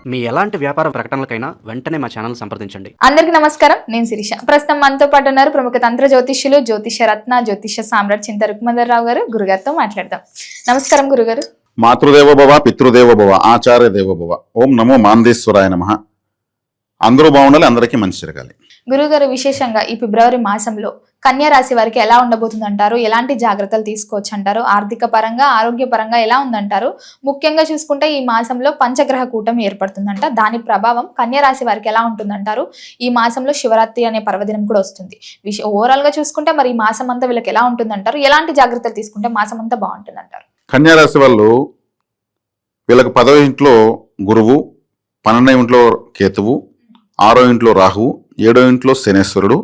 మీ ఎలాంటి వ్యాపార ప్రకటనలకైనా వెంటనే మా ఛానల్ సంప్రదించండి. అందరికీ నమస్కారం, నేను శిరీష. ప్రస్తుతం మనతో పాటు ఉన్నారు ప్రముఖ తంత్ర జ్యోతిష్యులు, జ్యోతిష రత్న, జ్యోతిష సామ్రాట్ చింత రుక్మందర్రావు గారు. గురుగారితో మాట్లాడదాం. నమస్కారం గురుగారు. మాతృదేవ భవ, పితృదేవ భవ, ఆచార్య దేవ భవ. ఓం నమో మాందేశ్వరాయ నమః. అందరూ బాగుండాలి, అందరికీ మంచి జరగాలి. గురుగారు, విశేషంగా ఈ ఫిబ్రవరి మాసంలో కన్యా రాశి వారికి ఎలా ఉండబోతుంది అంటారు? ఎలాంటి జాగ్రత్తలు తీసుకోవచ్చు అంటారు? ఆర్థిక పరంగా, ఆరోగ్య పరంగా ఎలా ఉందంటారు? ముఖ్యంగా చూసుకుంటే ఈ మాసంలో పంచగ్రహ కూటమి ఏర్పడుతుందంట. దాని ప్రభావం కన్యా రాశి వారికి ఎలా ఉంటుందంటారు? ఈ మాసంలో శివరాత్రి అనే పర్వదినం కూడా వస్తుంది. ఓవరాల్ గా చూసుకుంటే మరి ఈ మాసం అంతా వీళ్ళకి ఎలా ఉంటుందంటారు? ఎలాంటి జాగ్రత్తలు తీసుకుంటే మాసం అంతా బాగుంటుందంటారు? కన్యా రాశి వాళ్ళు, వీళ్ళకి 10వ ఇంట్లో గురువు, 12వ ఇంట్లో కేతువు, 6వ ఇంట్లో రాహువు, 7వ ఇంట్లో శనేశ్వరుడు,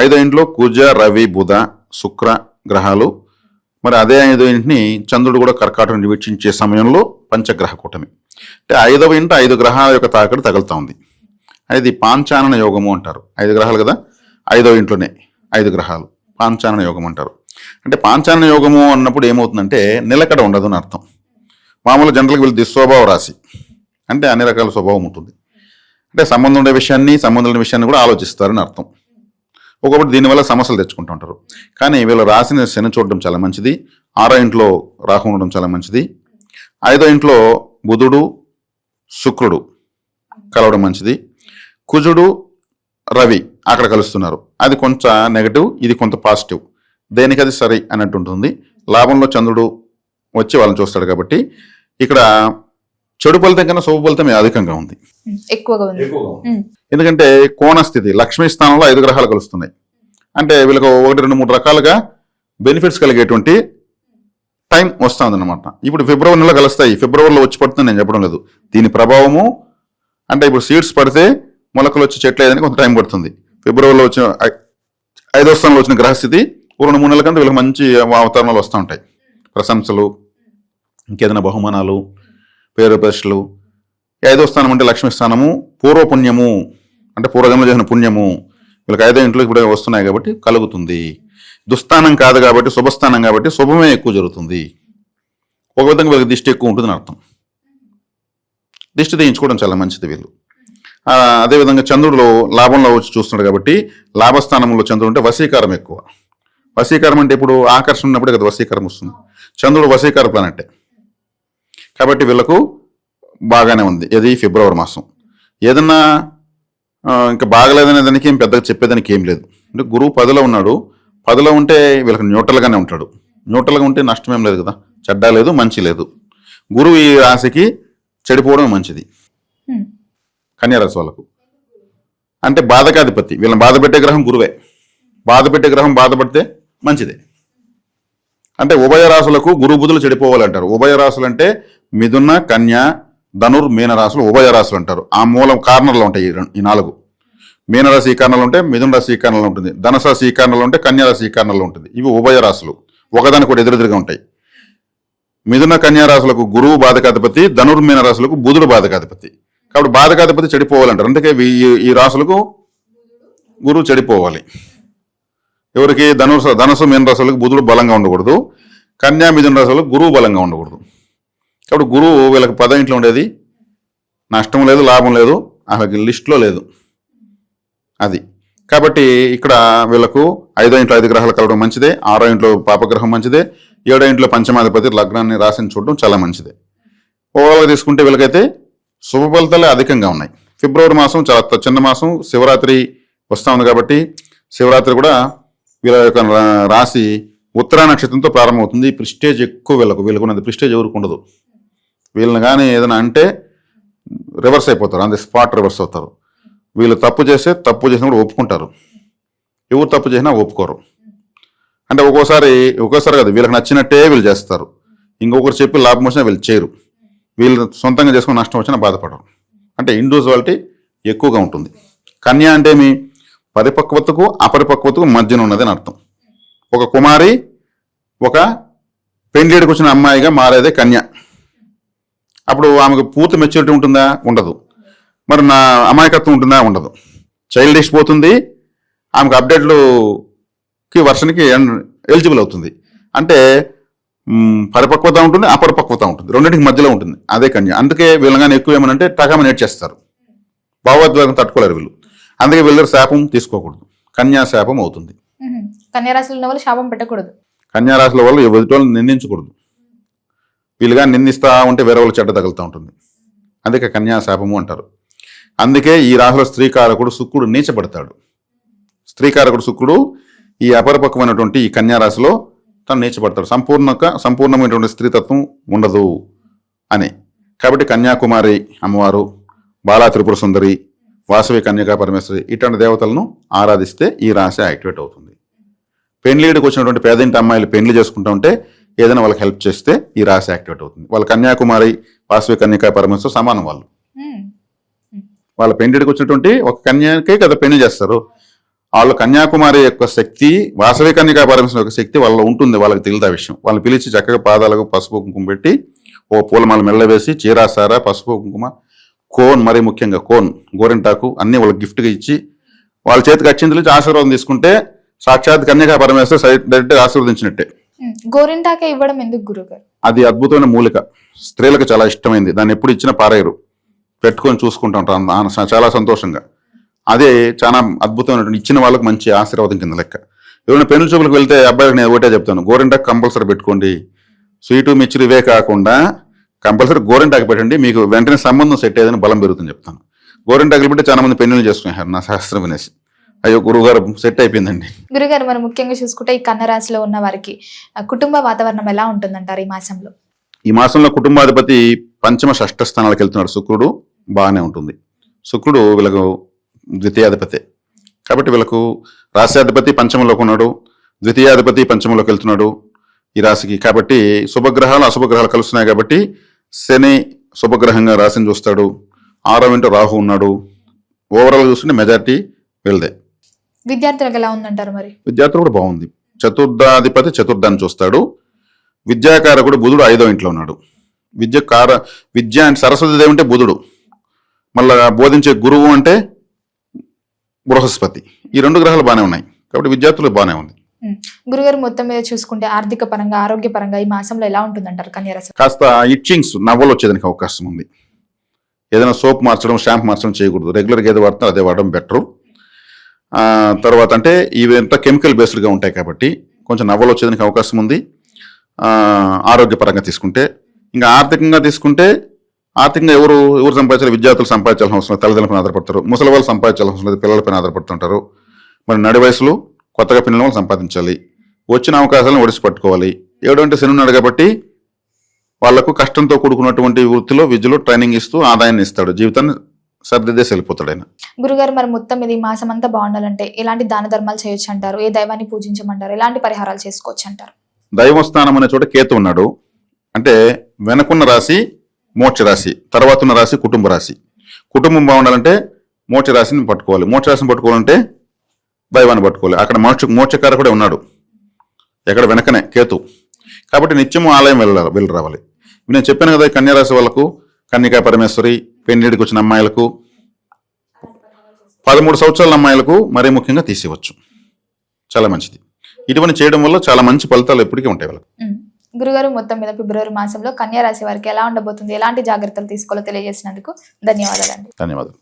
5వ ఇంట్లో కుజ, రవి, బుధ, శుక్ర గ్రహాలు. మరి అదే 5వ ఇంటిని చంద్రుడు కూడా కర్కాటకుని వీక్షించే సమయంలో పంచగ్రహ కూటమి. అంటే 5వ ఇంట 5 గ్రహాల యొక్క తాకడి తగులుతా ఉంది. అది పాంచానన యోగము అంటారు. 5 గ్రహాలు కదా, 5వ ఇంట్లోనే 5 గ్రహాలు పాంచానన యోగం అంటారు. అంటే పాంచానన యోగము అన్నప్పుడు ఏమవుతుందంటే నిలకడ ఉండదు అని అర్థం. మామూలు జనరల్గా వీళ్ళు దుస్వభావ రాశి, అంటే అన్ని రకాల స్వభావం ఉంటుంది. అంటే సంబంధం ఉండే విషయాన్ని, సంబంధం లేని విషయాన్ని కూడా ఆలోచిస్తారని అర్థం. ఒకప్పుడు దీనివల్ల సమస్యలు తెచ్చుకుంటూ ఉంటారు. కానీ వీళ్ళ రాశిని శని చూడడం చాలా మంచిది. 6వ ఇంట్లో రాహు ఉండడం చాలా మంచిది. 5వ ఇంట్లో బుధుడు, శుక్రుడు కలవడం మంచిది. కుజుడు, రవి అక్కడ కలుస్తున్నారు. అది కొంచెం నెగటివ్, ఇది కొంత పాజిటివ్. దేనికి అది సరి అన్నట్టు ఉంటుంది. లాభంలో చంద్రుడు వచ్చి వాళ్ళని చూస్తాడు కాబట్టి ఇక్కడ చెడు ఫలితం కన్నా శుభ ఫలితం అధికంగా ఉంది, ఎక్కువగా ఉంది. ఎందుకంటే కోణస్థితి లక్ష్మీ స్థానంలో 5 గ్రహాలు కలుస్తున్నాయి. అంటే వీళ్ళకు 1, 2, 3 రకాలుగా బెనిఫిట్స్ కలిగేటువంటి టైం వస్తుంది అనమాట. ఇప్పుడు ఫిబ్రవరి నెలలో కలుస్తాయి. ఫిబ్రవరిలో వచ్చి పడుతుంది నేను చెప్పడం లేదు. దీని ప్రభావము అంటే ఇప్పుడు సీడ్స్ పడితే మొలకలు వచ్చి చెట్లు ఏదైనా కొంత టైం పడుతుంది. ఫిబ్రవరిలో వచ్చిన 5వ స్థానంలో వచ్చిన గ్రహస్థితి 2-3 నెలల కంటే వీళ్ళకి మంచి అవతరణలు వస్తూ ఉంటాయి. ప్రశంసలు, ఇంకేదైనా బహుమానాలు, పేరు ప్రశ్నలు. 5వ స్థానం అంటే లక్ష్మీ స్థానము, పూర్వపుణ్యము అంటే పూర్వజన్మలో చేసిన పుణ్యము వీళ్ళకి 5వ ఇంట్లో ఇప్పుడు వస్తున్నాయి కాబట్టి కలుగుతుంది. దుస్థానం కాదు కాబట్టి శుభస్థానం కాబట్టి శుభమే ఎక్కువ జరుగుతుంది. ఒక విధంగా వీళ్ళకి దిష్టి ఎక్కువ ఉంటుందని అర్థం. దిష్టి తీయించుకోవడం చాలా మంచిది వీళ్ళు. అదేవిధంగా చంద్రుడు లాభంలో వచ్చి చూస్తున్నాడు కాబట్టి లాభస్థానంలో చంద్రుడు ఉంటే వశీకారం ఎక్కువ. వశీకారం అంటే ఇప్పుడు ఆకర్షణ ఉన్నప్పుడే కదా వశీకారం వస్తుంది. చంద్రుడు వశీకార ప్లానెట్ కాబట్టి వీళ్ళకు బాగానే ఉంది. ఇది ఫిబ్రవరి మాసం. ఏదన్నా ఇంకా బాగలేదనే దానికి ఏం పెద్దగా చెప్పేదానికి ఏం లేదు. అంటే గురువు 10లో ఉన్నాడు. 10లో ఉంటే వీళ్ళకి న్యూట్రల్గానే ఉంటాడు. న్యూట్రల్గా ఉంటే నష్టం ఏం లేదు కదా, చెడ్డ లేదు, మంచి లేదు. గురువు ఈ రాశికి చెడిపోవడం మంచిది. కన్యారాశి వాళ్ళకు అంటే బాధకాధిపతి, వీళ్ళని బాధ పెట్టే గ్రహం గురువే. బాధ పెట్టే గ్రహం బాధపడితే మంచిదే. అంటే ఉభయ రాశులకు గురు బుధులు చెడిపోవాలంటారు. ఉభయ రాశులు అంటే మిథున, కన్య, ధనుర్, మీన రాశులు ఉభయ రాశులు అంటారు. ఆ మూలం కార్నర్లో ఉంటాయి ఈ 4. మీనరాశి ఈ కార్నర్లో ఉంటే మిథున రాశి ఈ కార్నర్లో ఉంటుంది. ధనుసు రాశి ఈ కార్నర్లో ఉంటే కన్యా రాశి ఈ కార్నర్లో ఉంటుంది. ఇవి ఉభయ రాశులు ఒకదానికి కూడా ఎదురెదురుగా ఉంటాయి. మిథున, కన్యా రాశులకు గురువు బాధకాధిపతి, ధనుర్మీన రాశులకు బుధుడు బాధకాధిపతి. కాబట్టి బాధకాధిపతి చెడిపోవాలంటారు. అందుకే ఈ రాశులకు గురువు చెడిపోవాలి. ఎవరికి? ధనుసు మీన రాశులకు బుధుడు బలంగా ఉండకూడదు, కన్యా మిథున రాశులకు గురువు బలంగా ఉండకూడదు. కాబట్టి గురువు వీళ్ళకి 10వ ఇంట్లో ఉండేది నష్టం లేదు, లాభం లేదు, అసలు లిస్టులో లేదు అది. కాబట్టి ఇక్కడ వీళ్ళకు 5వ ఇంట్లో 5 గ్రహాలు కలవడం మంచిదే. 6వ ఇంట్లో పాపగ్రహం మంచిదే. 7వ ఇంట్లో పంచమాధిపతి లగ్నాన్ని రాశిని చూడడం చాలా మంచిదే. ఓవరాల్గా తీసుకుంటే వీళ్ళకైతే శుభ ఫలితాలే అధికంగా ఉన్నాయి. ఫిబ్రవరి మాసం చాలా చిన్న మాసం. శివరాత్రి వస్తూ ఉంది కాబట్టి శివరాత్రి కూడా వీళ్ళ యొక్క రాశి ఉత్తరా నక్షత్రంతో ప్రారంభమవుతుంది. ప్రిస్టేజ్ ఎక్కువ వీళ్ళకు ఉన్నది. ప్రిస్టేజ్ ఎవరికి ఉండదు. వీళ్ళని కానీ ఏదైనా అంటే రివర్స్ అయిపోతారు, అంతే స్పాట్ రివర్స్ అవుతారు. వీళ్ళు తప్పు చేసినా కూడా ఒప్పుకుంటారు. ఎవరు తప్పు చేసినా ఒప్పుకోరు. అంటే ఒక్కోసారి కాదు, వీళ్ళకి నచ్చినట్టే వీళ్ళు చేస్తారు. ఇంకొకరు చెప్పి లాభం వచ్చినా వీళ్ళు చేయరు. వీళ్ళు సొంతంగా చేసుకుని నష్టం వచ్చినా బాధపడరు. అంటే ఇండివిజువాలిటీ ఎక్కువగా ఉంటుంది. కన్య అంటే మీ పరిపక్వతకు అపరిపక్వతకు మధ్యన ఉన్నది అని అర్థం. ఒక కుమారి ఒక పెండ్లిడికి వచ్చిన అమ్మాయిగా మారేదే కన్య. అప్పుడు ఆమెకు పూర్తి మెచ్యూరిటీ ఉంటుందా? ఉండదు. మరి నా అమాయకత్వం ఉంటుందా? ఉండదు. చైల్డిష్ పోతుంది. ఆమెకు అప్డేట్లుకి వర్షన్కి ఎలిజిబుల్ అవుతుంది. అంటే పరిపక్వత ఉంటుంది, అపరిపక్వత ఉంటుంది, రెండింటికి మధ్యలో ఉంటుంది అదే కన్య. అందుకే వీళ్ళగానే ఎక్కువ ఏమనంటే టకామని నేర్చేస్తారు, భావోద్వేగం తట్టుకోలేరు వీళ్ళు. అందుకే వీళ్ళ శాపం తీసుకోకూడదు, కన్యా శాపం అవుతుంది. కన్యా రాశిలో ఉన్న వాళ్ళు శాపం పెట్టకూడదు, కన్యా రాశుల వాళ్ళు ఎదుటి వాళ్ళని నిందించకూడదు. వీళ్ళుగా నిందిస్తూ ఉంటే వేరే వాళ్ళు చెడ్డ తగులుతూ ఉంటుంది, అందుకే కన్యా శాపము అంటారు. అందుకే ఈ రాశిలో స్త్రీకారకుడు శుక్రుడు నీచపడతాడు. స్త్రీకారకుడు శుక్రుడు ఈ అపరిపక్వమైనటువంటి ఈ కన్యా రాశిలో తను నీచపడతాడు, సంపూర్ణమైనటువంటి స్త్రీతత్వం ఉండదు అని. కాబట్టి కన్యాకుమారి అమ్మవారు, బాలా త్రిపుర సుందరి, వాసవి కన్యకా పరమేశ్వరి ఇటువంటి దేవతలను ఆరాధిస్తే ఈ రాశి యాక్టివేట్ అవుతుంది. పెళ్లిడికి వచ్చినటువంటి పేదింటి అమ్మాయిలు పెళ్లి చేసుకుంటూ ఉంటే ఏదైనా వాళ్ళకి హెల్ప్ చేస్తే ఈ రాశి యాక్టివేట్ అవుతుంది. వాళ్ళ కన్యాకుమారి, వాసవి కన్యకా పరమేశ్వరి సమానం. వాళ్ళ పెళ్లిడికి వచ్చినటువంటి ఒక కన్యకే కదా పెళ్లి చేస్తారు. వాళ్ళు కన్యాకుమారి యొక్క శక్తి, వాసవి కన్యకా పరమేశ్వరి యొక్క శక్తి వాళ్ళలో ఉంటుంది, వాళ్ళకి తెలియదు ఆ విషయం. వాళ్ళని పిలిచి చక్కగా పాదాలకు పసుపు కుంకుమ పెట్టి ఓ పూలమాల మెల్ల వేసి చీరాసార పసుపు కుంకుమ, కోన్, మరీ ముఖ్యంగా కోన్, గోరింటాకు అన్ని వాళ్ళకి గిఫ్ట్గా ఇచ్చి వాళ్ళ చేతికి అచ్చిందులు ఇచ్చి ఆశీర్వాదం తీసుకుంటే సాక్షాత్ కన్యకా పరమేశ్వరి డైరెక్ట్ ఆశీర్వదించినట్టే. గోరింటాకే ఇవ్వడం ఎందుకు గురుగారు? అది అద్భుతమైన మూలిక, స్త్రీలకు చాలా ఇష్టమైంది. దాన్ని ఎప్పుడు ఇచ్చినా పారేయరు, పెట్టుకొని చూసుకుంటూ ఉంటారు చాలా సంతోషంగా. అదే చాలా అద్భుతమైనటువంటి, ఇచ్చిన వాళ్ళకి మంచి ఆశీర్వాదం కింద లెక్క. ఎవరైనా పెళ్లి చూపులకు వెళ్తే అబ్బాయికి నేను ఒకటే చెప్తాను, గోరింటాకు కంపల్సరీ పెట్టుకోండి. స్వీటు మిక్చర్ ఇవే కాకుండా కంపల్సరీ గోరింటాకు పెట్టండి, మీకు వెంటనే సంబంధం సెట్ అయ్యేదని బలం పెరుగుతుంది చెప్తాను. గోరింటాకులు పెట్టి చాలా మంది పెళ్లిళ్ళు చేసుకున్నారు నా శాస్త్రం వినేసి. అయ్యో గురువుగారు సెట్ అయిపోయిందండి. గురుగారు, మనం ముఖ్యంగా చూసుకుంటే ఈ కన్య రాశిలో ఉన్న వారికి కుటుంబ వాతావరణం ఎలా ఉంటుందంటారు ఈ మాసంలో? ఈ మాసంలో కుటుంబాధిపతి పంచమ షష్ఠ స్థానాలకు వెళ్తున్నాడు శుక్రుడు, బాగానే ఉంటుంది. శుక్రుడు వీళ్ళకు ద్వితీయాధిపతి కాబట్టి వీళ్ళకు రాశ్యాధిపతి పంచమంలోకి ఉన్నాడు, ద్వితీయాధిపతి పంచమంలోకి వెళ్తున్నాడు ఈ రాశికి. కాబట్టి శుభగ్రహాలు అశుభగ్రహాలు కలుస్తున్నాయి కాబట్టి శని శుభగ్రహంగా రాశిని చూస్తాడు. 6వ ఇంట్లో రాహు ఉన్నాడు. ఓవరాల్ చూస్తుంటే మెజారిటీ వీళ్ళదే. విద్యార్థులకు ఎలా ఉందంటారు మరి? విద్యార్థులు కూడా బాగుంది. చతుర్థాధిపతి చతుర్థాన్ని చూస్తాడు. విద్యాకారకుడు బుధుడు 5వ ఇంట్లో ఉన్నాడు. విద్య అంటే సరస్వతి దేవి అంటే బుధుడు, మళ్ళా బోధించే గురువు అంటే బృహస్పతి. ఈ 2 గ్రహాలు బాగానే ఉన్నాయి కాబట్టి విద్యార్థులు బాగానే ఉంది. గురుగారు, మొత్తం మీద చూసుకుంటే ఆర్థిక పరంగా, ఆరోగ్య పరంగా ఈ మాసంలో ఎలా ఉంటుందంటారు కన్యా రాశి? కాస్త ఇచ్చింగ్స్, నవ్వలు వచ్చేదానికి అవకాశం ఉంది. ఏదైనా సోప్ మార్చడం, షాంపూ మార్చడం చేయకూడదు. రెగ్యులర్గా ఏదో వాడతాం అదే వాడడం బెటరు. తర్వాత అంటే ఇవి ఎంత కెమికల్ బేస్డ్గా ఉంటాయి కాబట్టి కొంచెం నవ్వలు వచ్చేదానికి అవకాశం ఉంది ఆరోగ్యపరంగా తీసుకుంటే. ఇంకా ఆర్థికంగా తీసుకుంటే, ఆర్థికంగా ఎవరు సంపాదించాలి? విద్యార్థులు సంపాదించాల్సిన అవసరం లేదు, తల్లిదండ్రులపైన ఆధారపడతారు. ముసలి వాళ్ళు సంపాదించాల్సిన అవసరం లేదు, పిల్లలపైన ఆధారపడుతుంటారు. మరి నడి వయసులో కొత్తగా పిల్లల వాళ్ళు సంపాదించాలి. వచ్చిన అవకాశాలను ఒడిసి పట్టుకోవాలి. 7 అంటే శని ఉన్నాడు కాబట్టి వాళ్లకు కష్టంతో కూడుకున్నటువంటి వృత్తిలో, విద్యలో ట్రైనింగ్ ఇస్తూ ఆదాయాన్ని ఇస్తాడు. జీవితాన్ని సర్దిదేసి వెళ్ళిపోతాడు ఆయన. గురుగారు, మరి మొత్తం ఇది మాసం అంతా బాగుండాలంటే ఎలాంటి దాన ధర్మాలు చేయొచ్చు అంటారు? ఏ దైవాన్ని పూజించమంటారు? ఎలాంటి పరిహారాలు చేసుకోవచ్చు అంటారు? దైవస్థానం అనే చోట కేతు ఉన్నాడు అంటే వెనకున్న రాశి మోక్ష రాశి, తర్వాత ఉన్న రాశి కుటుంబ రాశి. కుటుంబం బాగుండాలంటే మోక్ష రాశిని పట్టుకోవాలి, మోక్ష రాశిని పట్టుకోవాలంటే దైవాన్ని పట్టుకోవాలి. అక్కడ మోక్షకారకుడే ఉన్నాడు, ఎక్కడ వెనకనే కేతు. కాబట్టి నిత్యము ఆలయం వెళ్ళి రావాలి. నేను చెప్పాను కదా, కన్యా రాశి వాళ్ళకు కన్యకా పరమేశ్వరి, పెళ్లిడికి వచ్చిన అమ్మాయిలకు, 13 సంవత్సరాల అమ్మాయిలకు మరీ ముఖ్యంగా తీసేవచ్చు, చాలా మంచిది. ఇటువంటి చేయడం వల్ల చాలా మంచి ఫలితాలు ఎప్పటికీ ఉంటాయి వాళ్ళకి. గురుగారు, మొత్తం మీద ఫిబ్రవరి మాసంలో కన్యా రాశి వారికి ఎలా ఉండబోతుంది, ఎలాంటి జాగ్రత్తలు తీసుకోవాలో తెలియజేసినందుకు ధన్యవాదాలండి. ధన్యవాదాలు.